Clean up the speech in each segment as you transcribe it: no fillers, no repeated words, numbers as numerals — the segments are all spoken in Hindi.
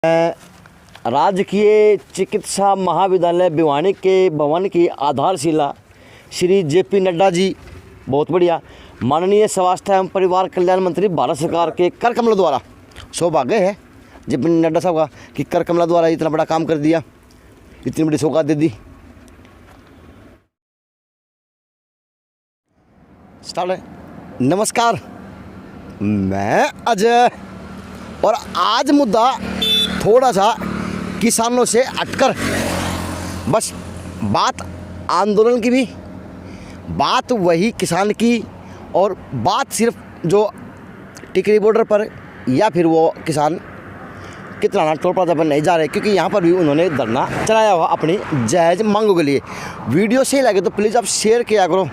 राजकीय चिकित्सा महाविद्यालय भिवानी के भवन की आधारशिला श्री जेपी नड्डा जी, बहुत बढ़िया, माननीय स्वास्थ्य एवं परिवार कल्याण मंत्री भारत सरकार के कर कमला द्वारा, सौभाग्य है जेपी नड्डा साहब का कि कर कमला द्वारा इतना बड़ा काम कर दिया, इतनी बड़ी सौगात दे दी। स्टार्ट है। नमस्कार, मैं अजय और आज मुद्दा थोड़ा सा किसानों से हटकर, बस बात आंदोलन की भी, बात वही किसान की, और बात सिर्फ जो टिकरी बॉर्डर पर या फिर वो किसान कितना टोल प्लाजा पर नहीं जा रहे, क्योंकि यहाँ पर भी उन्होंने धरना चलाया हुआ अपनी जायज़ मांगों के लिए। वीडियो सही लगे तो प्लीज़ आप शेयर किया करो,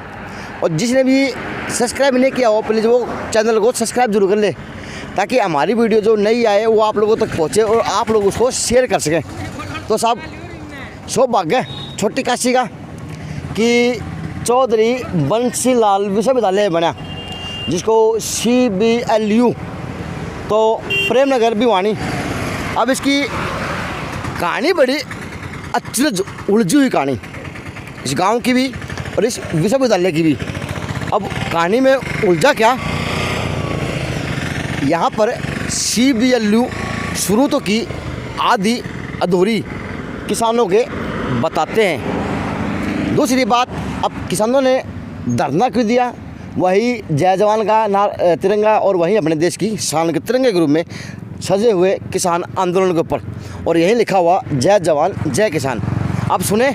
और जिसने भी सब्सक्राइब नहीं किया हो प्लीज़ वो चैनल को सब्सक्राइब जरूर कर ले, ताकि हमारी वीडियो जो नई आए वो आप लोगों तक पहुँचे और आप लोग उसको शेयर कर सकें। तो साहब सौभाग्य छोटी काशी का कि चौधरी बंसीलाल विश्वविद्यालय बना, जिसको CBLU, तो प्रेमनगर भिवानी। अब इसकी कहानी बड़ी अचरज उलझी हुई कहानी, इस गांव की भी और इस विश्वविद्यालय की भी। अब कहानी में उलझा क्या, यहाँ पर CBLU शुरू तो की, आधी अधूरी किसानों के बताते हैं। दूसरी बात, अब किसानों ने धरना क्यों दिया, वही जय जवान का तिरंगा और वहीं अपने देश की शान के तिरंगे के रूप में सजे हुए किसान आंदोलन के ऊपर, और यही लिखा हुआ जय जवान जय किसान। अब सुने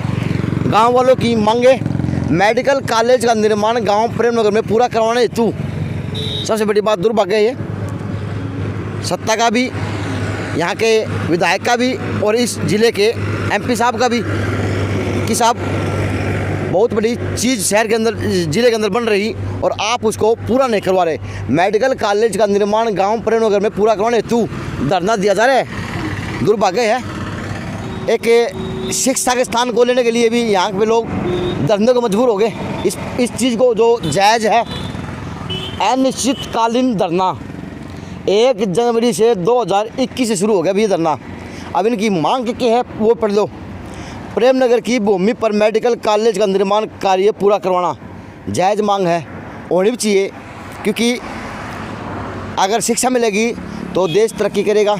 गांव वालों की मांगे। मेडिकल कॉलेज का निर्माण गांव प्रेमनगर में पूरा करवाने हेतु, सबसे बड़ी बात दुर्भाग्य है सत्ता का भी, यहाँ के विधायक का भी और इस ज़िले के MP साहब का भी, कि साहब बहुत बड़ी चीज़ शहर के अंदर, ज़िले के अंदर बन रही और आप उसको पूरा नहीं करवा रहे। मेडिकल कॉलेज का निर्माण गांव प्रेमनगर में पूरा करवाने हेतु धरना दिया जा रहा है। दुर्भाग्य है, एक शिक्षा के स्थान को लेने के लिए भी यहाँ पे लोग धरने को मजबूर हो गए। इस चीज़ को जो जायज़ है, अनिश्चितकालीन धरना 1 जनवरी से 2021 से शुरू हो गया अभी ये धरना। अब इनकी मांग क्या है वो पढ़ लो। प्रेमनगर की भूमि पर मेडिकल कॉलेज का निर्माण कार्य पूरा करवाना जायज़ मांग है, होनी भी चाहिए, क्योंकि अगर शिक्षा मिलेगी तो देश तरक्की करेगा,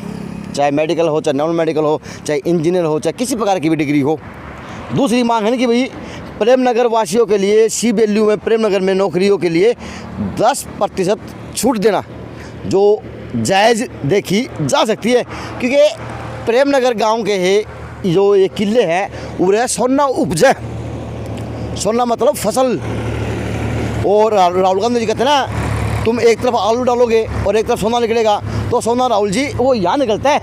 चाहे मेडिकल हो, चाहे नॉन मेडिकल हो, चाहे इंजीनियर हो, चाहे किसी प्रकार की भी डिग्री हो। दूसरी मांग है ना कि भाई प्रेमनगर वासियों के लिए CBLU में प्रेमनगर में नौकरियों के लिए 10% छूट देना, जो जायज़ देखी जा सकती है, क्योंकि प्रेमनगर गांव के है जो ये किले हैं उरे सोना उपजे, सोना मतलब फसल। और राहुल गांधी जी कहते हैं ना, तुम एक तरफ आलू डालोगे और एक तरफ सोना निकलेगा, तो सोना राहुल जी वो यहाँ निकलता है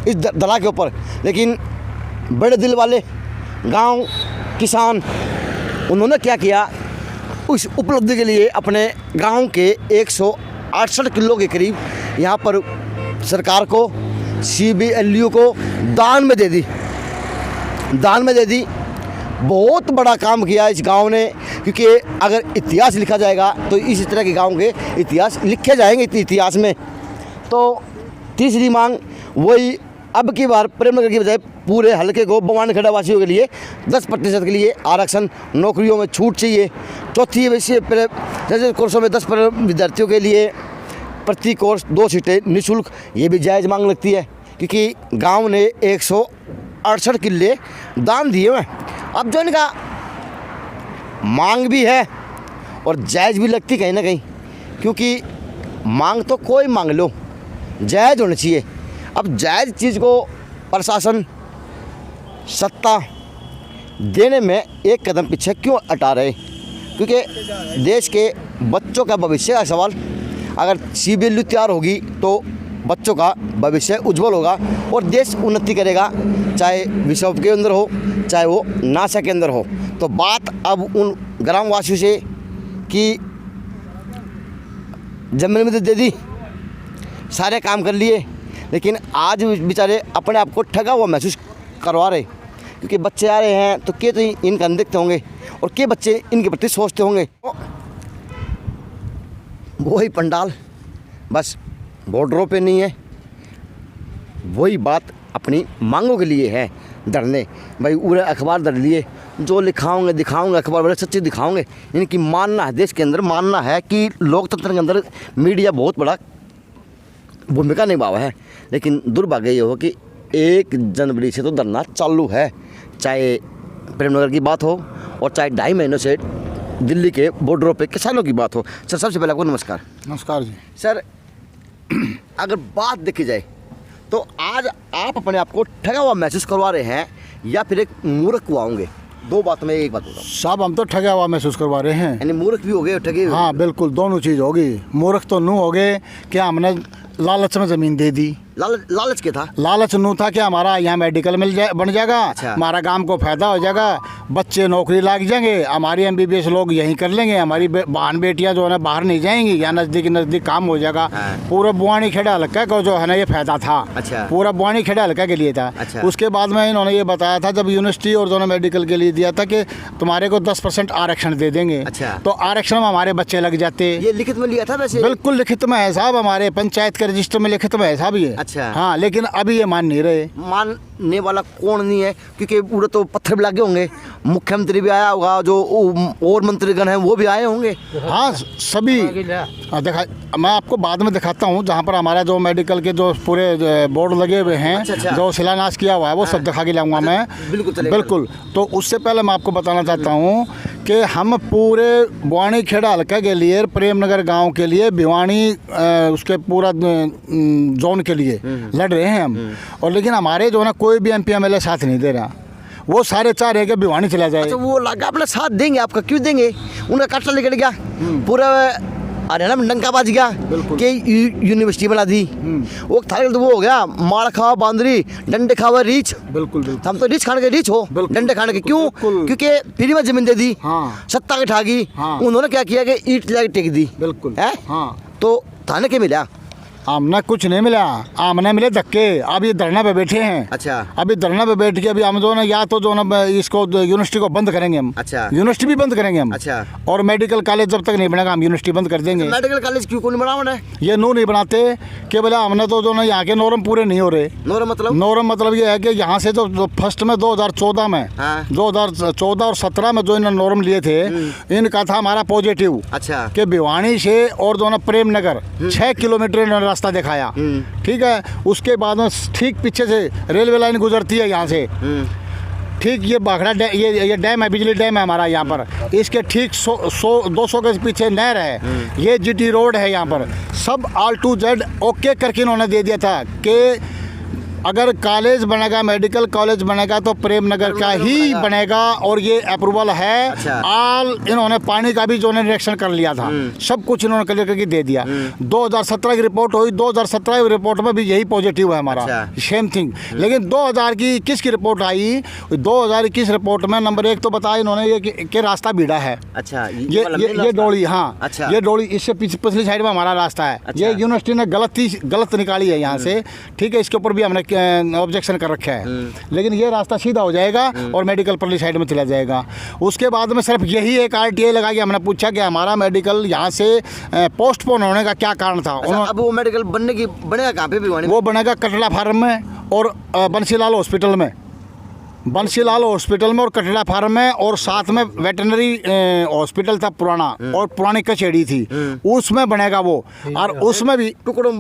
इस दला के ऊपर। लेकिन बड़े दिल वाले गांव किसान, उन्होंने क्या किया, उस उपलब्धि के लिए अपने गांव के 168 किलो के करीब यहाँ पर सरकार को, CBLU को दान में दे दी। बहुत बड़ा काम किया इस गांव ने, क्योंकि अगर इतिहास लिखा जाएगा तो इसी तरह के गांव के इतिहास लिखे जाएंगे इतिहास में। तो तीसरी मांग वही, अब की बार प्रेमनगर की बजाय पूरे हल्के को भवानीखेड़ा वासियों के लिए 10% के लिए आरक्षण, नौकरियों में छूट चाहिए। चौथी वैसे कोर्सों में 10 विद्यार्थियों के लिए प्रति कोर्स 2 सीटें निःशुल्क, ये भी जायज़ मांग लगती है, क्योंकि गांव ने 168 किले दान दिए हुए। अब जो इनका मांग भी है और जायज़ भी लगती कहीं ना कहीं, क्योंकि मांग तो कोई मांग लो, जायज़ होना चाहिए। अब जायज़ चीज़ को प्रशासन, सत्ता देने में एक कदम पीछे क्यों हटा रहे, क्योंकि देश के बच्चों का भविष्य का सवाल, अगर CBLU तैयार होगी तो बच्चों का भविष्य उज्जवल होगा और देश उन्नति करेगा, चाहे विश्व के अंदर हो, चाहे वो नासा के अंदर हो। तो बात अब उन ग्रामवासियों से कि जमीन में दे दी, सारे काम कर लिए, लेकिन आज बेचारे अपने आप को ठगा हुआ महसूस करवा रहे, क्योंकि बच्चे आ रहे हैं तो के तो इनका देखते होंगे और के बच्चे इनके प्रति सोचते होंगे। वही पंडाल, बस बॉर्डरों पे नहीं है, वही बात अपनी मांगों के लिए है धरने। भाई पूरे अखबार धर लिए, जो लिखाओगे दिखाओगे अखबार बड़े सच्चे दिखाओगे। इनकी मानना है, देश के अंदर मानना है कि लोकतंत्र के अंदर मीडिया बहुत बड़ा भूमिका निभावा है। लेकिन दुर्भाग्य ये हो कि 1 जनवरी से तो धरना चालू है, चाहे प्रेमनगर की बात हो और चाहे 2.5 महीनों से दिल्ली के बॉर्डरों पे किसानों की बात हो। सर सबसे पहले आपको नमस्कार। नमस्कार जी। सर अगर बात देखी जाए तो आज आप अपने आप को ठगा हुआ महसूस करवा रहे हैं या फिर एक मूर्ख हुआओगे? 2 बात में एक बात बताऊँ। साहब हम तो ठगा हुआ महसूस करवा रहे हैं, यानी मूर्ख भी हो गए और ठगे? हाँ बिल्कुल, दोनों चीज़ होगी। मूर्ख तो नू हो गए कि हमने लालच में ज़मीन दे दी। लालच क्या था? लालच नू था कि हमारा यहाँ मेडिकल बन जाएगा। अच्छा। हमारा गांव को फायदा हो जाएगा, बच्चे नौकरी लग जाएंगे, हमारी MBBS लोग यहीं कर लेंगे, हमारी बहन बेटियां जो है ना बाहर नहीं जाएंगी, यहाँ नज़दीक काम हो जाएगा। हाँ। पूरा बुआनी खेड़ा हल्का का जो है ना ये फायदा था। अच्छा। पूरा बुआनी खेड़ा हल्का के लिए था। अच्छा। उसके बाद में इन्होंने ये बताया था जब यूनिवर्सिटी और जो है मेडिकल के लिए दिया था कि तुम्हारे को 10% आरक्षण दे देंगे। अच्छा। तो आरक्षण में हमारे बच्चे लग जाते। ये लिखित में लिया था वैसे? बिल्कुल लिखित में है साहब, हमारे पंचायत के रजिस्टर में लिखित में है साहब ये। अच्छा। हाँ, लेकिन अभी ये मान नहीं रहे। मानने वाला कौन नहीं है, क्योंकि पूरे तो पत्थर भी लगे होंगे। मुख्यमंत्री भी आया होगा, जो और मंत्रीगण हैं वो भी आए होंगे। हाँ सभी देखा, मैं आपको बाद में दिखाता हूँ जहाँ पर हमारा जो मेडिकल के जो पूरे बोर्ड लगे हुए हैं। अच्छा। जो शिलान्यास किया हुआ है वो सब दिखा के लाऊंगा मैं। बिल्कुल। तो उससे पहले मैं आपको बताना चाहता हूँ कि हम पूरे बुआनी खेड़ा हल्का के लिए, प्रेमनगर गांव के लिए, भिवानी उसके पूरा जोन के लिए लड़ रहे हैं हम। और लेकिन हमारे जो है ना कोई भी MP MLA साथ नहीं दे रहा। वो सारे चाह रहे कि भिवानी चला जाए। अच्छा, वो लगा अपना साथ देंगे आपका, क्यों देंगे? उनका काटला निकल गया, पूरा हरियाणा में डंका बाज गया कि यूनिवर्सिटी बना दी। वो थारे तो वो हो गया, मार खावा बांदरी, डंडे खावा रीछ। बिल्कुल। हम तो रीछ खाने के रीछ हो, डंडे खाने के क्यों? क्योंकि फ्री में जमीन दे दी। हाँ। सत्ता के ठागी। हाँ। उन्होंने क्या किया कि ईंट लगा के टेक दी। बिल्कुल है। हाँ। तो थाने के मिला? आमना कुछ नहीं मिला, आमने मिले धक्के। अब ये धरना पे बैठे हैं। अच्छा। अभी धरना पे बैठ के अभी हम जो ना या तो जो ना इसको यूनिवर्सिटी को बंद करेंगे हम। अच्छा। यूनिवर्सिटी भी बंद करेंगे हम। अच्छा। और मेडिकल कॉलेज जब तक नहीं बनेगा हम यूनिवर्सिटी बंद कर देंगे। मेडिकल कॉलेज क्यों नहीं बनाना है? ये नू नहीं बनाते कि बोले हमने तो जो ना यहाँ के नॉर्म पूरे नहीं हो रहे। नॉर्म मतलब ये है कि यहाँ से जो फर्स्ट में 2014 में, 2014 और 17 में जो इन्होंने नॉर्म लिए थे, इनका था हमारा पॉजिटिव। अच्छा। कि भिवानी से और जो ना प्रेमनगर 6 किलोमीटर इन्होंने रास्ता दिखाया। ठीक है। उसके बाद में ठीक पीछे से रेलवे लाइन गुजरती है यहाँ से। ठीक ये बाखड़ा ये डैम है, बिजली डैम है हमारा यहाँ पर। इसके ठीक 200 के पीछे नहर है। ये GT रोड है यहाँ पर। सब A to Z ओके करके इन्होंने दे दिया था कि अगर कॉलेज बनेगा, मेडिकल कॉलेज बनेगा तो प्रेमनगर का ही बनेगा। और ये अप्रूवल है। अच्छा। आल इन्होंने पानी का भी जो निरीक्षण कर लिया था, सब कुछ इन्होंने क्लियर करके दे दिया। 2017 की रिपोर्ट हुई, 2017 की रिपोर्ट में भी यही पॉजिटिव है हमारा। अच्छा। Same thing. लेकिन 2021 की रिपोर्ट आई, 2021 रिपोर्ट में नंबर 1 तो बताया इन्होंने ये कि रास्ता भीड़ा है। अच्छा। ये डोली। हाँ। अच्छा। ये डोली इससे पिछली साइड में हमारा रास्ता है। अच्छा। ये यूनिवर्सिटी ने गलत निकाली है यहाँ से। ठीक है। इसके ऊपर भी हमने ऑब्जेक्शन कर रखा है। लेकिन ये रास्ता सीधा हो जाएगा और मेडिकल परली साइड में चला जाएगा। उसके बाद में सिर्फ यही एक RTI लगा के हमने पूछा कि हमारा मेडिकल यहाँ से पोस्टपोन होने का क्या कारण था। अच्छा, अब वो मेडिकल बनेगा कहाँ पे? भिवानी? वो बनेगा कटड़ा फार्म में और बंसीलाल हॉस्पिटल में। बंसीलाल हॉस्पिटल में और कटड़ा फार्म में, और साथ में वेटरनरी हॉस्पिटल था पुराना, और पुरानी कचेड़ी थी, उसमें बनेगा वो। और उसमें भी टुकड़ों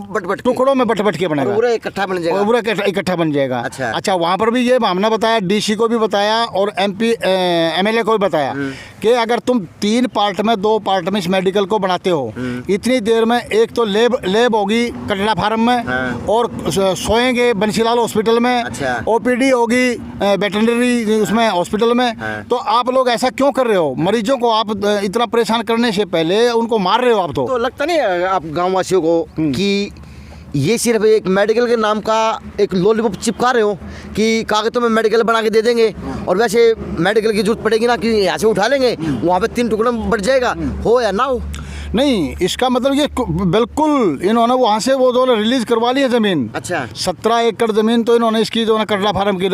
में बट के बनेगा। पूरा इकट्ठा बन जाएगा। पूरा इकट्ठा बन जाएगा। अच्छा। वहाँ पर भी ये हमने बताया, DC को भी बताया और MP MLA को भी बताया कि अगर तुम 3 पार्ट में 2 पार्ट में इस मेडिकल को बनाते हो, इतनी देर में एक तो लेब होगी कटड़ा फार्म में, और सोएंगे बंसीलाल हॉस्पिटल में। अच्छा। OPD होगी वेटरनरी उसमें हॉस्पिटल में। तो आप लोग ऐसा क्यों कर रहे हो? मरीजों को आप इतना परेशान करने से पहले उनको मार रहे हो आप। तो लगता नहीं है आप गाँव वासियों को कि ये सिर्फ एक मेडिकल के नाम का एक लॉलीपॉप चिपका रहे हो कि कागजों में मेडिकल बना के दे देंगे, और वैसे मेडिकल की जरूरत पड़ेगी ना कि यहाँ से उठा लेंगे, वहाँ पे 3 टुकड़ों में बढ़ जाएगा, हो या ना हो? नहीं, इसका मतलब ये बिल्कुल इन्होंने वहाँ से वो जो रिलीज करवा ली है ज़मीन। अच्छा। 17 एकड़ ज़मीन तो इन्होंने इसकी जो है कटरा फार्म की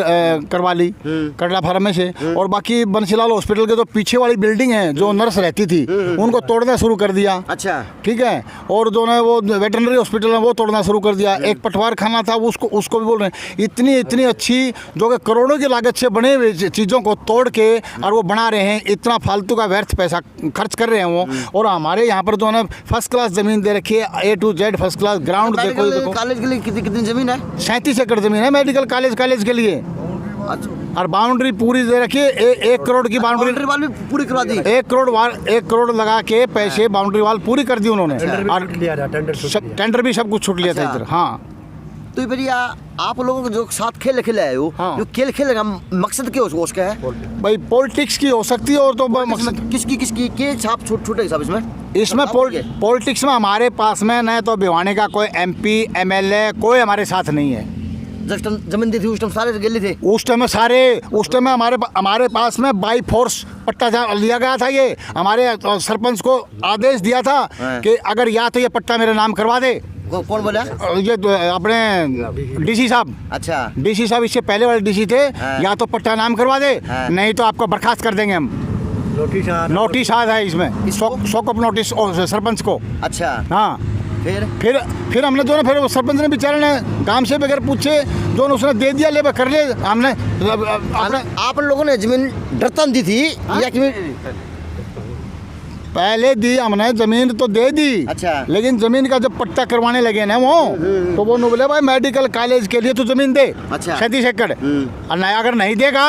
करवा ली, कटरा फार्म में से। और बाकी बंसीलाल हॉस्पिटल के जो पीछे वाली बिल्डिंग है जो नर्स रहती थी उनको तोड़ना शुरू कर दिया। अच्छा। ठीक है। और जो है वो वेटरनरी हॉस्पिटल है वो तोड़ना शुरू कर दिया। एक पटवार खाना था उसको भी बोल रहे हैं। इतनी अच्छी जो कि करोड़ों की लागत से बने हुए चीज़ों को तोड़ के और वो बना रहे हैं, इतना फालतू का व्यर्थ पैसा खर्च कर रहे हैं वो। और हमारे यहाँ पर जो है फर्स्ट क्लास ज़मीन दे रखी है, A to Z first class ground के। कोई कॉलेज के लिए कितनी ज़मीन है? 37 एकड़ ज़मीन है मेडिकल कॉलेज के लिए। अच्छा। और बाउंड्री पूरी दे रखी है, 1 करोड़ की बाउंड्री वाल भी पूरी करवा दी। 1 करोड़ लगा के पैसे बाउंड्री वाल पूरी कर दी उन्होंने। और टेंडर भी सब कुछ छूट लिया था इधर। हाँ। तो भैया आप लोगों को जो साथ खेल खेले आए हो, हाँ। जो खेल खेलने का मकसद क्या उसका है? भाई पॉलिटिक्स की हो सकती है और तो मकसद किसकी के छाप छूटे साहब इसमें पॉलिटिक्स में हमारे पास में न तो भिवानी का कोई MP MLA कोई हमारे साथ नहीं है। जमीन दी थी उस टाइम सारे गले थे। उस टाइम हमारे पास में बाई फोर्स पट्टा लिया गया था। ये हमारे सरपंच को आदेश दिया था कि अगर या तो ये पट्टा मेरे नाम करवा दे। कौन बोला? ये अपने DC साहब। अच्छा। DC साहब इससे पहले वाले DC थे। या तो पट्टा नाम करवा दे, नहीं तो आपको बर्खास्त कर देंगे हम। नोटिस आया है इसमें, शॉक ऑफ नोटिस सरपंच को। अच्छा। हाँ। फिर हमने जो ना फिर सरपंच ने बेचारे ने काम से बगैर पूछे जो उसने दे दिया, ले कर ले हमने। आप लोगों ने जमीन डरतन दी थी या कि पहले दी? हमने जमीन तो दे दी। अच्छा। लेकिन जमीन का जब पट्टा करवाने लगे ना वो, तो वो बोले भाई मेडिकल कॉलेज के लिए तो जमीन दे। अच्छा। 37 एकड़। और अगर नहीं देगा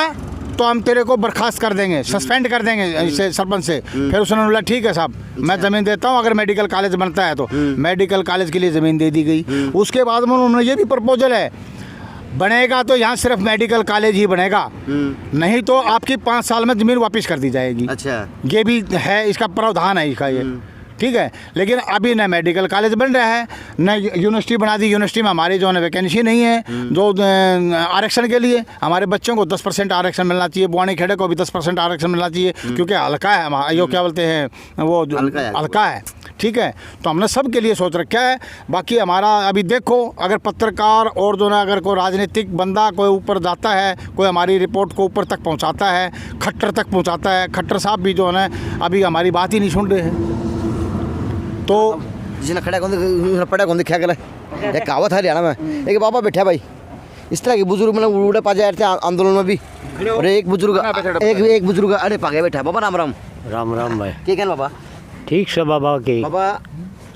तो हम तेरे को बर्खास्त कर देंगे, सस्पेंड कर देंगे इसे सरपंच से। फिर उसने बोला ठीक है साहब, मैं ज़मीन देता हूँ अगर मेडिकल कॉलेज बनता है तो। मेडिकल कॉलेज के लिए ज़मीन दे दी गई। उसके बाद में उन्होंने ये भी प्रपोजल है, बनेगा तो यहाँ सिर्फ मेडिकल कॉलेज ही बनेगा, नहीं तो आपकी 5 साल में ज़मीन वापस कर दी जाएगी। अच्छा। ये भी है, इसका प्रावधान है इसका ये। ठीक है। लेकिन अभी न मेडिकल कॉलेज बन रहा है न यूनिवर्सिटी बना दी। यूनिवर्सिटी में हमारी जो है वैकेंसी नहीं है जो आरक्षण के लिए। हमारे बच्चों को 10% आरक्षण मिलना चाहिए। बुआनी खेड़े को भी 10% आरक्षण मिलना चाहिए क्योंकि हल्का है, यो क्या बोलते हैं वो हल्का है। ठीक है। तो हमने सब के लिए सोच रखा है। बाकी हमारा अभी देखो, अगर पत्रकार और जो ना अगर कोई राजनीतिक बंदा कोई ऊपर जाता है, कोई हमारी रिपोर्ट को ऊपर तक पहुंचाता है, खट्टर तक पहुंचाता है, खट्टर साहब भी जो है ना अभी हमारी बात ही नहीं सुन रहे हैं। तो जिसने खड़ा कौन पड़ा कौन दिखा कर एक कहावत है हरियाणा में, एक बाबा बैठा भाई इस तरह के बुजुर्ग मतलब उड़े पा जाए थे आंदोलन में भी। और एक बुजुर्ग अरे पागे बैठा। बाबा राम राम। राम राम भाई। क्या कहना बाबा? ठीक से बाबा के बाबा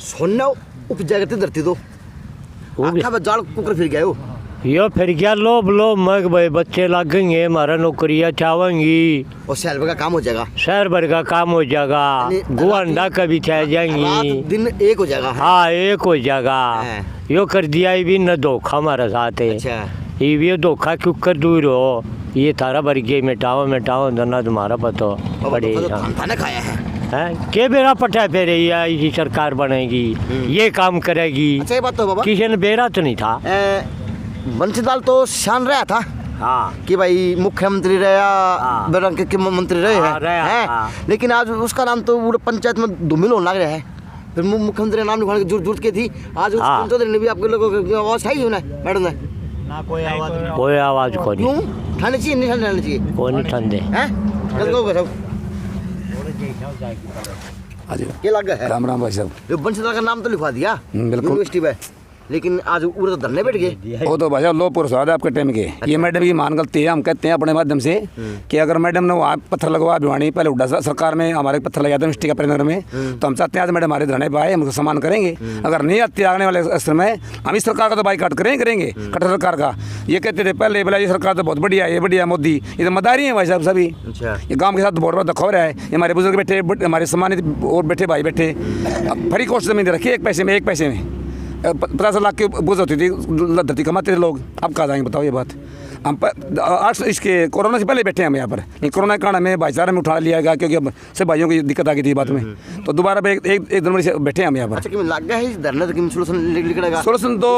सोना उपजा करते धरती तो आखा जाल कुकर फिर गए हो। यो फिर क्या लोभ मग भाई, बच्चे लगेंगे, हमारा नौकरियाँ चाहेंगी और शहर भर का काम हो जाएगा। शहर भर का काम हो जाएगा, गुआंडा कभी चाह जाएंगी, दिन एक हो जाएगा। हाँ एक हो जाएगा। यो कर दिया ये भी न धोखा हमारा साथ है। अच्छा। ये धोखा क्यों कर दूर हो, ये तारा भर के मिटाओ धरना तुम्हारा पता पड़ेगा। खाना खाया है के बेरा पटा फेरे ये सरकार बनेगी, ये काम करेगी। अच्छा ये बात तो बाबा किसी ने बेरा तो नहीं था। बंसीलाल तो शान रहा था। हाँ। कि भाई मुख्यमंत्री रहा, बेरंग के मंत्री रहे हैं। लेकिन आज उसका नाम तो पूरे पंचायत में धूमिल होने लग रहा है। फिर मुख्यमंत्री का नाम लिखवाने की जरूरत की थी। आज ने भी आपके लोगों की आवाज़ आई है मैडम ने? कोई आवाज़ को नहीं। क्यों ठाने चाहिए? नहीं ठाने चाहिए। कोई नहीं ठंडे ये लगा है। राम राम भाई साहब। बंसीलाल का नाम तो लिखवा दिया बिल्कुल यूनिवर्सिटी में, लेकिन आज उधर तो धरने बैठ गए। वो तो भाई साहब लो पुरस्कार है आपके टाइम के। ये मैडम की मान गलती है। हम कहते हैं अपने माध्यम से कि अगर मैडम ने वहाँ पत्थर लगवा भिवानी पहले उड्डा सरकार में हमारे पत्थर लगा था यूनिवर्सिटी का परिनगर में, तो हम चाहते हैं आज मैडम हमारे धरने पर आए, हम उसका सम्मान करेंगे। अगर नहीं आते आने वाले समय हम इस सरकार का तो बाइकाट करेंगे कट्टर सरकार का। ये कहते थे पहले बोला ये सरकार तो बहुत बढ़िया है, ये बढ़िया मोदी, ये तो मदारी है भाई साहब सभी। ये गाँव के साथ बहुत बड़ा दखौर है। ये हमारे बुजुर्ग बैठे, हमारे सम्मानित और बैठे भाई बैठे, फ्री कोर्स जमीन दे रखी है 1 पैसे में 50 लाख की बुझ होती थी, धरती कमाते थे लोग। अब कहाँ जाएंगे बताओ ये बात। हम आज इसके कोरोना से पहले बैठे हैं हम यहाँ पर। कोरोना के कारण हमें भाईचारा में उठा लिया गया क्योंकि अब से भाइयों की दिक्कत आ गई थी बात में, तो दोबारा एक जनवरी से बैठे हैं हम यहाँ पर। अच्छा, लग गया है धरना तो सोल्यूशन निकलेगा? सोल्यूशन तो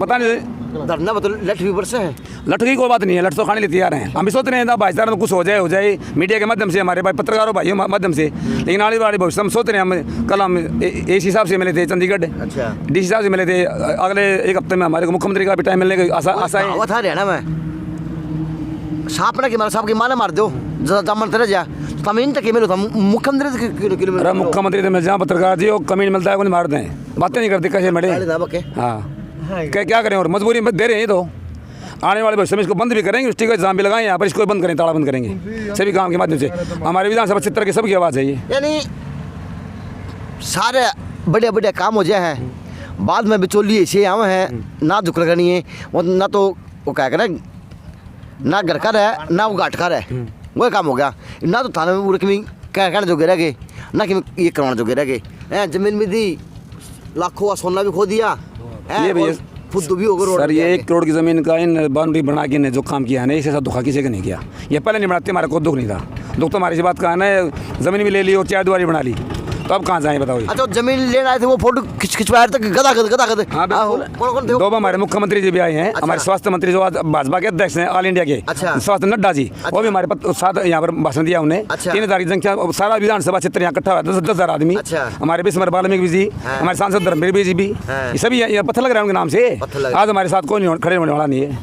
पता नहीं धरना मतलब लठ भी बरसे हैं। लठ की कोई बात नहीं है, लठ तो खाने लिए तैयार हैं। हम भी सोच रहे हैं ना भाईचारा में कुछ हो जाए मीडिया के माध्यम से, हमारे भाई पत्रकारों भाइयों के माध्यम से। लेकिन आने वाले भविष्य हम सोच रहे हैं, हम कल हम इस हिसाब से मिले थे चंडीगढ़, अच्छा डी साहब से मिले थे। अगले एक हफ्ते में हमारे को मुख्यमंत्री का भी टाइम मिलने की आशा है। वो था हरियाणा में सांप ना कि मारा सांप की माना मार दो जमन तरह जा कमीन तक मिलो था मुख्यमंत्री किलोमीटर। अरे मुख्यमंत्री तो मिल जाए पत्रकार जी, वो कमीन मिलता है वो नहीं मार दें, बातें नहीं करते कैसे मरे। हाँ क्या करें, और मजबूरी में दे रहे हैं। तो आने वाले भविष्य में इसको बंद भी करेंगे, उस टीका एग्जाम भी लगाएं यहाँ पर, इसको बंद करें, ताला बंद करेंगे सभी काम के माध्यम से। हमारे विधानसभा क्षेत्र की सबकी आवाज़ है ये। यानी सारे बढ़िया बढ़िया काम हो जाए हैं, बाद में बिचौलिए ऐसे आवे हैं ना झुक करनी है वो, ना तो वो क्या करें, ना घर का रहे ना वो घाट का रहे, वो काम हो गया। ना तो थाने में उड़क में कहने जो गिरा गए, ना कि ये करवाना जो गिरा गए। जमीन भी दी, लाखों का सोना भी खो दिया, ये भैया फुद्दू भी हो गया। सर ये 1 करोड़ की ज़मीन का इन बाउंड्री बना के ने जो काम किया है ना, इससे साथ धोखा किसी का नहीं किया। ये पहले नहीं बनाते, हमारे को दुख नहीं था। दुख तो हमारी से बात कहा ना, ज़मीन भी ले ली और 4 दीवारी बना ली, तो अब कहाँ जाएँ बताओ। अच्छा जमीन लेने आए थे, वो फोटो खिंचवाए तक गदा गद। हाँ बिल्कुल। कौन थे? 2 बार हमारे मुख्यमंत्री जी भी आए हैं। हमारे स्वास्थ्य मंत्री जो आज भाजपा के अध्यक्ष हैं ऑल इंडिया के, अच्छा। स्वास्थ्य नड्डा जी, वो भी हमारे साथ यहाँ पर भाषण दिया उन्हें। अच्छा। 3000 की संख्या, सारा विधानसभा क्षेत्र यहाँ इकट्ठा हुआ, 10,000 आदमी। अच्छा। हमारे विस्मर वाल्मीकि जी, हमारे सांसद धर्मवीर जी भी, ये सभी यहाँ पत्थर लग रहा है उनके नाम से। आज हमारे साथ कोई खड़े होने वाला नहीं है,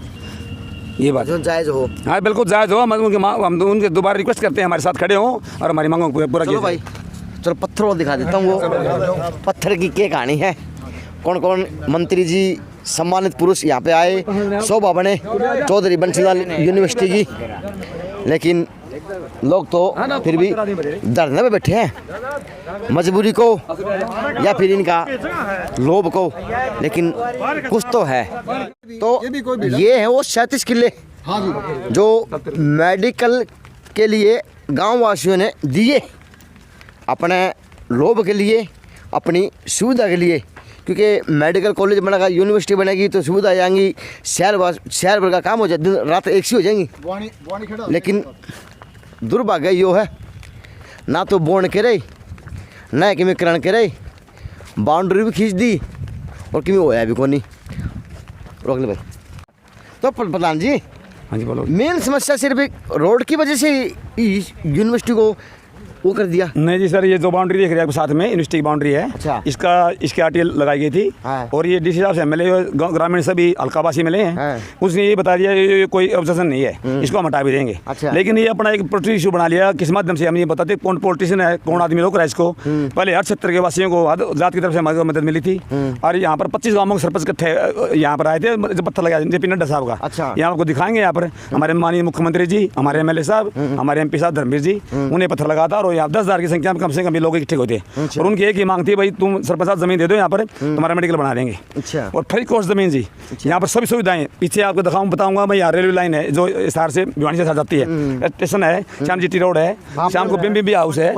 ये बात जायज हो। हाँ बिल्कुल जायज हो। हम उनके दोबारा रिक्वेस्ट करते हैं हमारे साथ खड़े हों और हमारी मांगों को पूरा चलो भाई, चलो पत्थर वो दिखा देता हूँ। वो पत्थर की क्या कहानी है, कौन कौन मंत्री जी सम्मानित पुरुष यहाँ पे आए, शोभा बने चौधरी बंसीलाल यूनिवर्सिटी की। लेकिन लोग तो फिर भी धरने पे बैठे हैं, मजबूरी को या फिर इनका लोभ को, लेकिन कुछ तो है। तो ये है वो 37 किले जो मेडिकल के लिए गांव वासियों ने दिए, अपने लोभ के लिए, अपनी सुविधा के लिए। क्योंकि मेडिकल कॉलेज बनेगा, यूनिवर्सिटी बनेगी तो सुविधा आ जाएंगी, शहर भर का काम हो जाए, दिन रात एक सी हो जाएंगी। लेकिन दुर्भाग्य यो है, ना तो बोन के रही ना कि करण के रही, बाउंड्री भी खींच दी और कि होया भी कोनी। रोक ले भाई। तो प्रधान जी, हाँ जी बोलो। मेन समस्या सिर्फ रोड की वजह से यूनिवर्सिटी को वो कर दिया? नहीं जी सर, ये जो बाउंड्री देख रहे हैं आपके साथ में यूनिवर्सिटी की बाउंड्री है। अच्छा। इसके आरटीएल लगाई गई थी। हाँ। और ये डीसी साहब से एमएलए ग्रामीण सभी हल्कावासी मिले हैं। हाँ। उसने ये बता दिया ये कोई ऑब्जेक्शन नहीं है, इसको हम हटा भी देंगे। अच्छा। लेकिन ये अपना एक पोलिटिकल इशू बना लिया, किस माध्यम से हम ये बताते कौन पॉलिटिशियन है, कौन आदमी रोक रहा है इसको। पहले हर क्षेत्र के वासियों को जात की तरफ से हमारी मदद मिली थी। और यहाँ पर 25 गाँवों के सरपंच इकट्ठे यहाँ पर आए थे, जब पत्थर लगाया जेपी नड्डा साहब का। अच्छा। यहाँ आपको दिखाएंगे, यहाँ पर हमारे माननीय मुख्यमंत्री जी, हमारे एमएलए साहब, हमारे एमपी साहब धर्मवीर जी, उन्हें पत्थर लगा था। और यहाँ 10,000 की संख्या में कम से कम लोग इकट्ठे होते हैं। और उनकी एक ही मांग थी, भाई तुम सरपंच साहब जमीन दे दो, यहाँ पर तुम्हारा मेडिकल बना देंगे। अच्छा। और फ्री कॉस्ट जमीन जी, यहाँ पर सभी सुविधाएं। पीछे आपको दिखाऊं बताऊंगा मैं, यहाँ रेलवे लाइन है जो शहर से भिवानी से शहर जाती है, स्टेशन है, श्याम जीटी रोड है, शाम को बिम्बी हाउस है।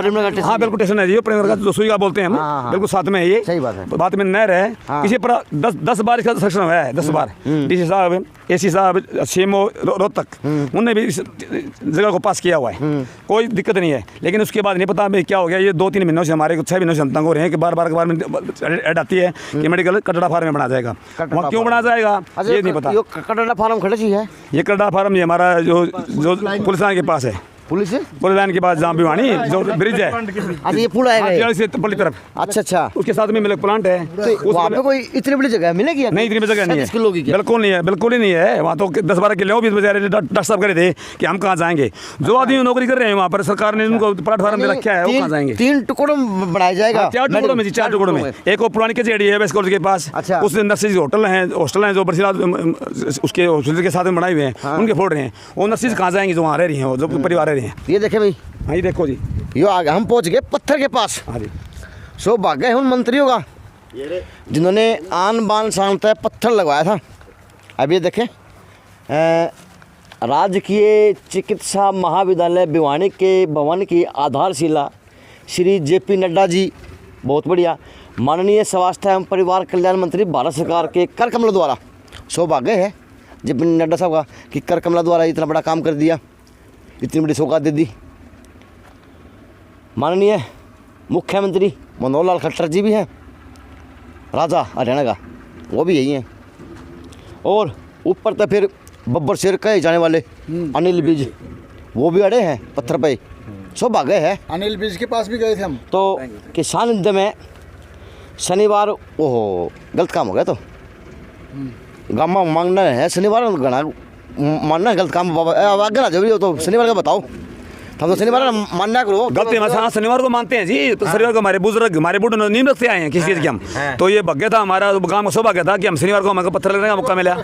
हाँ बिल्कुल स्टेशन है जी, प्रेमनगर का जो सुईगा बोलते हैं हम, बिल्कुल साथ में है ये। सही बात है। बात में नहर है, किसी पर 10 बार इसका सेक्शन हुआ है, 10 बार। डीसी साहब, एसी साहब, सीएमओ रोहतक, उन्होंने भी इस जगह को पास किया हुआ है, कोई दिक्कत नहीं है। लेकिन उसके बाद नहीं पता मैं क्या हो गया, ये 2-3 महीनों से हमारे 6 महीनों से तंग हो रहे हैं कि बार बार में ऐड आती है कि मेडिकल कटड़ा फार्म में बना जाएगा। वहाँ क्यों बना जाएगा ये नहीं पता। कटड़ा फार्म खड़े ही है, ये कटड़ा फार्म ये हमारा जो पुलिस लाइन के पास है, पुलिस लाइन के पास जहाँ भिवानी जो ब्रिज है। अच्छा ये पुल आएगा से पल्ली तरफ। अच्छा अच्छा। उसके साथ में मिल्क प्लांट है। तो वहाँ पे कोई इतनी बड़ी जगह मिलेगी? नहीं इतनी बड़ी जगह नहीं है, 37 किलो की क्या? बिल्कुल नहीं है, बिल्कुल ही नहीं है। वहाँ तो 10-12 किलो भी बेचारे डॉक्टर साहब करे थे कि हम कहाँ जाएंगे। जो आदमी नौकरी कर रहे हैं वहाँ पर सरकार ने उनको प्लेटफॉर्म में रखा है, वो कहाँ जाएंगे। 3 टुकड़ों में बनाया जाएगा? 4 टुकड़ों में जी, 4 टुकड़ों में। एक वो पुरानी कचेड़ी है वेस्ट कॉलेज के पास, अच्छा। उसके नर्सिस हॉस्टल हैं जो बरसीला उसके हॉस्टल के साथ में बनाए हुए हैं, उनके फोड़ रहे हैं। वो नर्सिस कहाँ जाएंगी जो वहाँ रह रही हैं, जो परिवार रह रहे हैं। ये देखे भाई, हाँ ये देखो जी, यो आगे हम पहुंच गए पत्थर के पास। हाँ जी। सौभाग्य है उन मंत्रियों का जिन्होंने आन बान शान तय पत्थर लगवाया था। अब ये देखें, राजकीय चिकित्सा महाविद्यालय भिवानी के भवन की आधारशिला श्री जेपी नड्डा जी, बहुत बढ़िया, माननीय स्वास्थ्य एवं परिवार कल्याण मंत्री भारत सरकार के कर कमलों द्वारा। सौभाग्य है जेपी नड्डा साहब का कि कर कमला द्वारा इतना बड़ा काम कर दिया, इतनी बड़ी सौगात दे दी। माननीय मुख्यमंत्री मनोहर लाल खट्टर जी भी हैं, राजा हरियाणा का, वो भी यही हैं। और ऊपर तो फिर बब्बर शेर कहे जाने वाले अनिल बीज, वो भी अड़े हैं पत्थर पे, सौभाग्य है। अनिल बीज के पास भी गए थे हम। तो किसान युद्ध में शनिवार, ओहो गलत काम हो गया। तो गामा मांगना है शनिवार, गणा मानना है गलत काम। बाबा आगे ना जरूरी हो तो शनिवार का बताओ, हम तो शनिवार मानना करो। गलती है, हाँ शनिवार को मानते हैं जी। तो शनिवार को हमारे बुजुर्ग, हमारे बूढ़े नींद रखते आए हैं किसी चीज़ की हम। तो ये भाग्य था हमारा, काम का सौभाग्य था कि हम शनिवार को हमें पत्थर लगने का मौका मिला,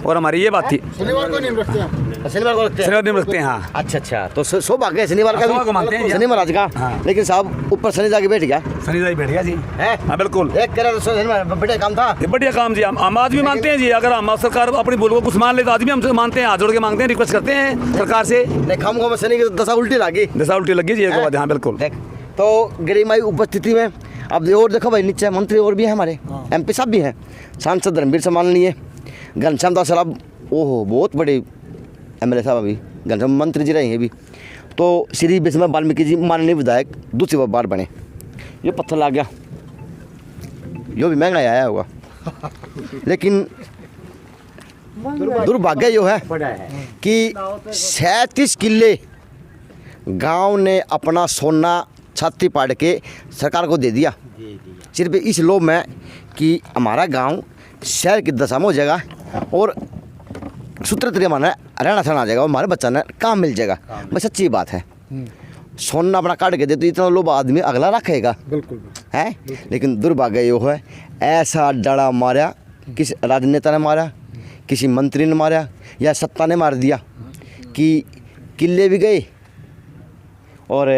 और हमारी ये बात थी। शनिवार को नहीं रखते हैं। शनिवार को रखते हैं, शनिवार नींद रखते हैं। हाँ अच्छा अच्छा, तो सौभाग्य है शनिवार का शनिवार को मानते हैं भी, जी। शनिवार आज का। हाँ। लेकिन साहब ऊपर शनि जाके बैठ गया शनिवार बैठ गया जी। है। हाँ बिल्कुल, एक कह रहा शनिवार बढ़िया काम था। ये बढ़िया काम जी। हम आज भी मानते हैं जी, अगर हम सरकार अपनी भूल को कुछ मान ले तो आज भी हम मानते हैं, हाथ जोड़ के मांगते हैं, रिक्वेस्ट करते हैं सरकार से। नहीं हम को शनि की दशा उल्टी लगी, दशा उल्टी लगी जी एक बात। हाँ बिल्कुल। देख तो गरिमाई उपस्थिति में अब और देखो भाई, नीचे मंत्री और भी हैं हमारे, MP साहब भी हैं, सांसद रणबीर से मान लिए, घनश्याम दास साहब, ओहो बहुत बड़े MLA साहब, अभी घनश्याम मंत्री जी रहे हैं भी। तो श्री विष्णु वाल्मीकि जी माननीय विधायक दूसरी बार बने। ये पत्थर लग गया, यो भी महंगा आया होगा। लेकिन दुर्भाग्य यो है कि 37 किले गांव ने अपना सोना छाती पाड़ के सरकार को दे दिया, सिर्फ इस लोभ में कि हमारा गांव शहर की दशा में हो जाएगा और सूत्र तरीके माना रहना सहना आ जाएगा और हमारे बच्चा ने काम मिल जाएगा। मैं सच्ची बात है, सोना अपना काट के दे तो इतना लोभ आदमी अगला रखेगा। बिल्कुल है। लेकिन दुर्भाग्य यो है, ऐसा डरा मारा, किसी राजनेता ने मारा, किसी मंत्री ने मारा या सत्ता ने मार दिया कि किले भी गए और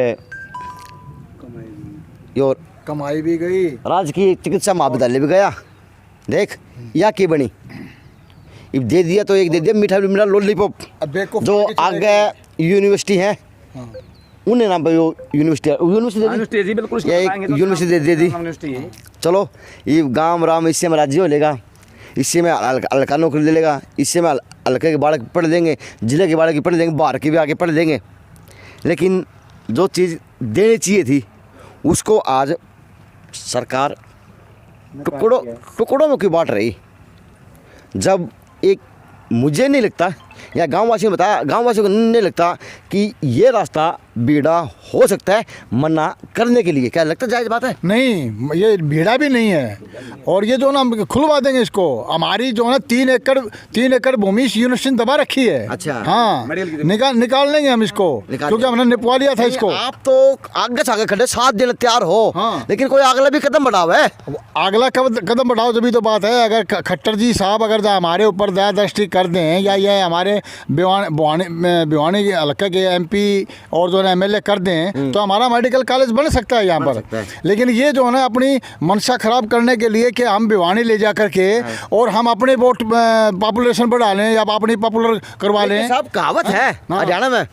यो कमाई भी गई, राजकीय चिकित्सा महाविद्यालय भी गया। देख या की बनी, अब दे दिया तो एक दे दिया मीठा मीठा लॉलीपॉप। अब बेवकूफ जो आगे यूनिवर्सिटी है उन्हें ना भाई यूनिवर्सिटी जी बिल्कुल, या एक यूनिवर्सिटी दे दी। चलो ये गांव राम इससे में राज्य हो लेगा, इससे में हल्का नौकरी ले लेगा, इससे में हल्के के बालक पढ़ देंगे, जिले के बालक पढ़ देंगे, बाहर के भी आगे पढ़ देंगे। लेकिन जो चीज़ देनी चाहिए थी उसको आज सरकार टुकड़ों में क्यों बांट रही। जब एक मुझे नहीं लगता या गांववासियों ने बताया, गांववासियों को नहीं लगता कि ये रास्ता बीड़ा हो सकता है मना करने के लिए। क्या लगता है जायज़ बात है? नहीं, ये भीड़ा भी नहीं है। और ये जो ना खुलवा देंगे इसको, हमारी जो है 3 एकड़ भूमि यूनिवर्सिटी दबा रखी है। अच्छा। हाँ, निकाल लेंगे हम इसको, क्योंकि हमने निपवा लिया था इसको। आप तो आगे से आगे खड़े 7 दिन तैयार हो। हाँ। लेकिन कोई अगला भी कदम बढ़ाओ है। अगला कदम बढ़ाओ जब भी तो बात है। अगर खट्टर जी साहब अगर हमारे ऊपर दया दृष्टि कर दें, या ये हमारे भिवानी के हल्के के MP और जो है MLA कर दें, तो हमारा मेडिकल कॉलेज बन सकता है यहाँ पर। लेकिन ये जो है ना अपनी मंशा खराब करने के लिए कि हम भिवानी ले जा करके और हम अपने वोट पॉपुलेशन बढ़ा लें या अपनी पॉपुलर करवा लें। साहब कहावत है हरियाणा में,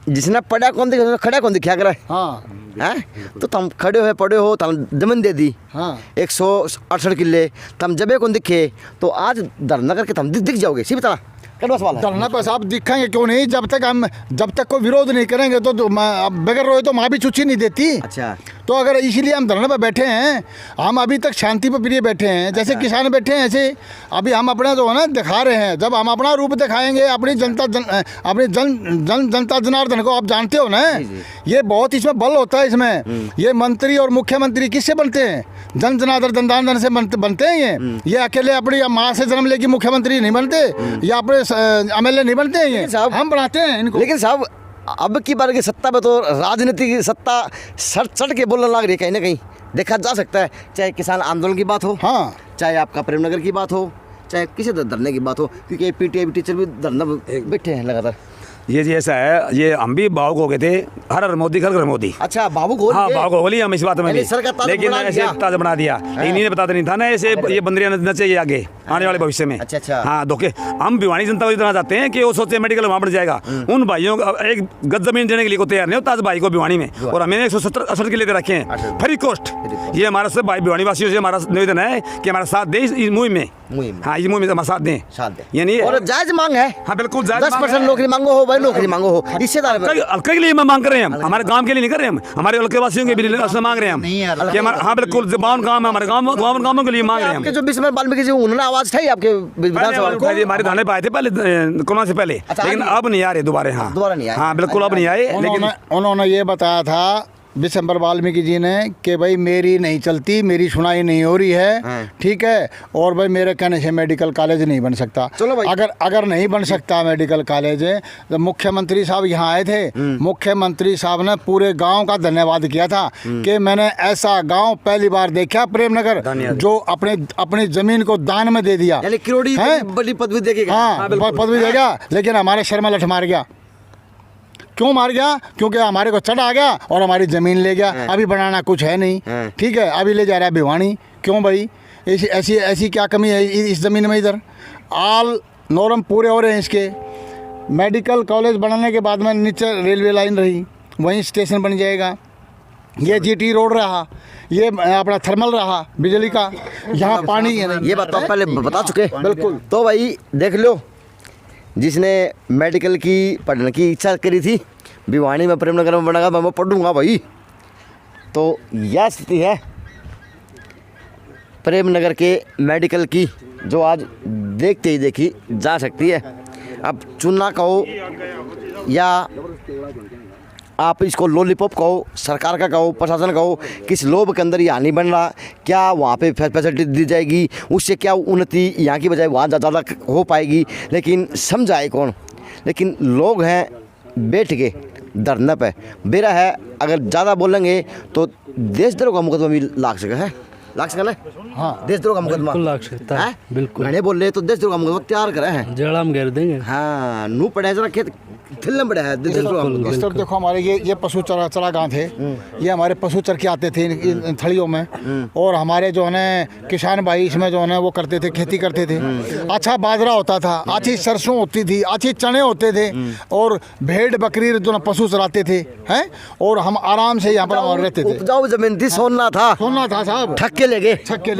जिसने पढ़ा कौन दिखा खड़ा कौन दिखा करे। हाँ हैं तो तुम खड़े हो पड़े हो, तुम जमीन दे दी। हाँ 168 किले, तुम जबे कौन दिखे तो आज धरना करके तुम दिख जाओगे। सी बता धरना पर साहब दिखाएंगे क्यों नहीं, जब तक कोई विरोध नहीं करेंगे तो बगैर रोए तो माँ भी चुच्ची नहीं देती। अच्छा, तो अगर इसीलिए हम धरने पर बैठे हैं, हम अभी तक शांति पर प्रिय बैठे हैं। जैसे किसान बैठे हैं ऐसे अभी हम अपना जो है ना दिखा रहे हैं। जब हम अपना रूप दिखाएंगे, अपनी जनता जनार्दन को आप जानते हो ना, ये बहुत इसमें बल होता है। इसमें ये मंत्री और मुख्यमंत्री किससे बनते हैं? जनार्दन से बनते हैं। ये अकेले अपनी माँ से जन्म लेके मुख्यमंत्री नहीं बनते, या अपने MLA नहीं बनते हैं। ये हम बनाते हैं इनको। लेकिन साहब अब की बार की सत्ता में तो राजनीति की सत्ता सट के बोलने लग रही है। कहीं ना कहीं देखा जा सकता है, चाहे किसान आंदोलन की बात हो, हाँ, चाहे आपका प्रेमनगर की बात हो, चाहे किसी धरने की बात हो, क्योंकि PTI टीचर भी धरना बैठे हैं लगातार। ये जी ऐसा है, ये हम भी भावुक हो गए थे। हर हर मोदी घर घर मोदी। अच्छा, भावुक हो हाँ भावुक हो गई हम इस बात में भी, लेकिन ऐसे ताजा बना दिया। इन्हीं बताते नहीं था ना, ऐसे ये बंदरियां न चाहिए आगे आने वाले भविष्य में। अच्छा अच्छा। हाँ धोखे हम भिवानी जनता को इतना चाहते हैं कि वो सोचते मेडिकल वहाँ बढ़ जाएगा। उन भाइयों को एक गज जमीन देने के लिए को तैयार नहीं होता आज भाई को भिवानी में, और हमें 170 किले दे रखे हैं फ्री कॉस्ट। ये हमारा सब भाई भिवानी वासियों से हमारा निवेदन है कि हमारा साथ दें इस मुहिम में। हाँ, इस मुहिम में हमारा साथ दें। यानी और जायज मांग है। हाँ बिल्कुल, 10% नौकरी मांगो हो भाई, नौकरी मांगो हो, इससे हल्के के लिए मांग कर रहे हैं हम, हमारे गांव के लिए नहीं कर रहे हम, हमारे हल्के वासियों के भी मांग रहे हैं हम कि हमारा। हाँ बिल्कुल, बावन गांव है हमारे गांव के लिए मांग रहे हैं हम। जो विष्णु वाल्मीकि जी उन्होंने आवाज़ था ही आपके विधानसभा में? हमारे थाने पे आए थे पहले कोरोना से पहले, अच्छा, लेकिन आए अब नहीं आ रहे दोबारा। हाँ दोबारा नहीं आए। हाँ बिल्कुल अब नहीं आए, लेकिन उन्होंने ये बताया था विशंबर वाल्मीकि जी ने कि भाई मेरी नहीं चलती, मेरी सुनाई नहीं हो रही है, हाँ। ठीक है, और भाई मेरे कहने से मेडिकल कॉलेज नहीं बन सकता। चलो भाई। अगर नहीं बन सकता मेडिकल कॉलेज, तो मुख्यमंत्री साहब यहाँ आए थे, मुख्यमंत्री साहब ने पूरे गांव का धन्यवाद किया था कि मैंने ऐसा गांव पहली बार देखा प्रेमनगर जो अपनी जमीन को दान में दे दिया, यानी करोड़ी हैं? बड़ी पदवी देखेगा। हाँ पदवी देगा, लेकिन हमारे शर्मा लठ मार गया। क्यों मार गया? क्योंकि हमारे को चढ़ आ गया और हमारी ज़मीन ले गया। अभी बनाना कुछ है नहीं, ठीक है, अभी ले जा रहा है भिवानी। क्यों भाई? ऐसी क्या कमी है इस ज़मीन में? इधर आल नॉर्म पूरे हो रहे हैं इसके। मेडिकल कॉलेज बनाने के बाद में नीचे रेलवे लाइन रही, वहीं स्टेशन बन जाएगा। ये जीटी रोड रहा, ये अपना थर्मल रहा बिजली का, यहाँ पानी है नहीं। ये बात तो आप पहले बता चुके। बिल्कुल। तो भाई देख लो, जिसने मेडिकल की पढ़ने की इच्छा करी थी, भिवानी में प्रेमनगर में बनागा, मैं पढ़ूंगा भाई। तो यह स्थिति है प्रेमनगर के मेडिकल की, जो आज देखते ही देखी जा सकती है। अब चुनाव कहो या आप इसको लॉलीपॉप कहो, सरकार का कहो, प्रशासन कहो, किस लोभ के अंदर यहाँ नहीं बन रहा, क्या वहाँ पे फैसिलिटी दी जाएगी, उससे क्या उन्नति यहाँ की बजाय वहाँ ज़्यादा हो पाएगी, लेकिन समझाए कौन? लेकिन लोग हैं बैठ के धरना पे। बेरा है अगर ज़्यादा बोलेंगे तो देशद्रोह का मुकदमा भी लाग सके है, लाग सके ना? हाँ, देशद्रोह का मुकदमा लाग सकता है। बिल्कुल घने बोल रहे तो देशद्रोह का मुकदमा तैयार करे हैं, जड़ा हम घेर देंगे। हाँ, नू पड़े जरा खेत खिलने पड़े है देशद्रोह का मुकदमा। इस तरफ देखो, हमारे ये पशु चरा गाँव थे, ये हमारे पशु चर के आते थे इन थड़ियों में, और हमारे जो है ना किसान भाई इसमें जो है ना वो करते थे, खेती करते थे। अच्छा बाजरा होता था, अच्छी सरसों होती थी, अच्छे चने होते थे, और भेड़ बकरी जो ना पशु चराते थे हैं, और हम आराम से यहाँ पर रहते थे। उपजाऊ जमीन थी, सोना था साहब, ठग के ले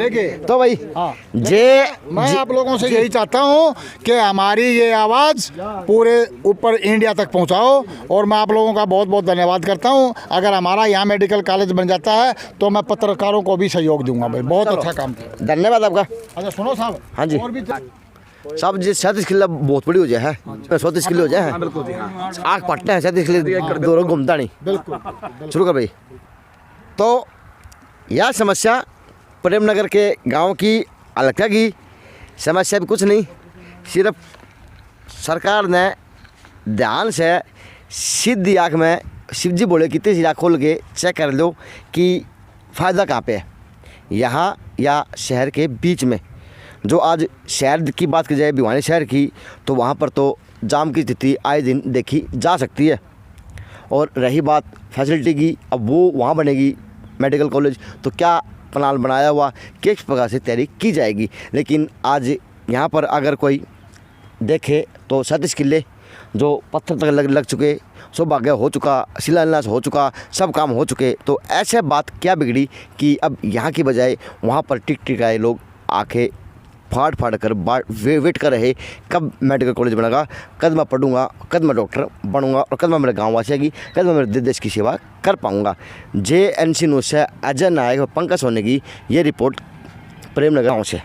गए। तो भाई हाँ। मैं आप लोगों से यही चाहता हूँ कि हमारी ये आवाज़ पूरे ऊपर इंडिया तक पहुँचाओ, और मैं आप लोगों का बहुत बहुत धन्यवाद करता हूँ। अगर हमारा यहाँ मेडिकल कॉलेज बन जाता है तो मैं पत्रकारों को भी सहयोग दूंगा भाई, बहुत अच्छा काम किया। धन्यवाद आपका। अच्छा सुनो साहब, हाँ जी। और भी साहब जी 37 किलो बहुत बड़ी हो जाए है, 37 किलो हो जाए है, आग पटना है 37 किलो, दो घूमता नहीं। बिल्कुल शुरू कर भाई। तो यह समस्या प्रेमनगर के गांव की अलग की समस्या भी कुछ नहीं, सिर्फ सरकार ने ध्यान से सीधी आँख में शिवजी बोले कितनी सी आँख खोल के चेक कर लो कि फ़ायदा कहाँ पे है, यहाँ या शहर के बीच में। जो आज शहर की बात की जाए, भिवानी शहर की, तो वहाँ पर तो जाम की स्थिति आए दिन देखी जा सकती है। और रही बात फैसिलिटी की, अब वो वहाँ बनेगी मेडिकल कॉलेज, तो क्या प्लान बनाया हुआ, किस प्रकार से तैयारी की जाएगी। लेकिन आज यहाँ पर अगर कोई देखे तो 37 किले जो पत्थर तक लग चुके, सौभाग्य हो चुका, शिलान्यास हो चुका, सब काम हो चुके, तो ऐसे बात क्या बिगड़ी कि अब यहाँ की बजाय वहाँ पर टिकाए लोग आके फाड़ कर वेट कर रहे कब मेडिकल कॉलेज बनेगा, कद मैं पढ़ूंगा, कद मैं डॉक्टर बनूंगा, और कद मैं मेरे गाँव वासी आएगी, कद मैं मेरे देश की सेवा कर पाऊंगा। JNC न्यूज़ से अजय नायक और पंकज सोनी की ये रिपोर्ट प्रेमनगर गाँव से।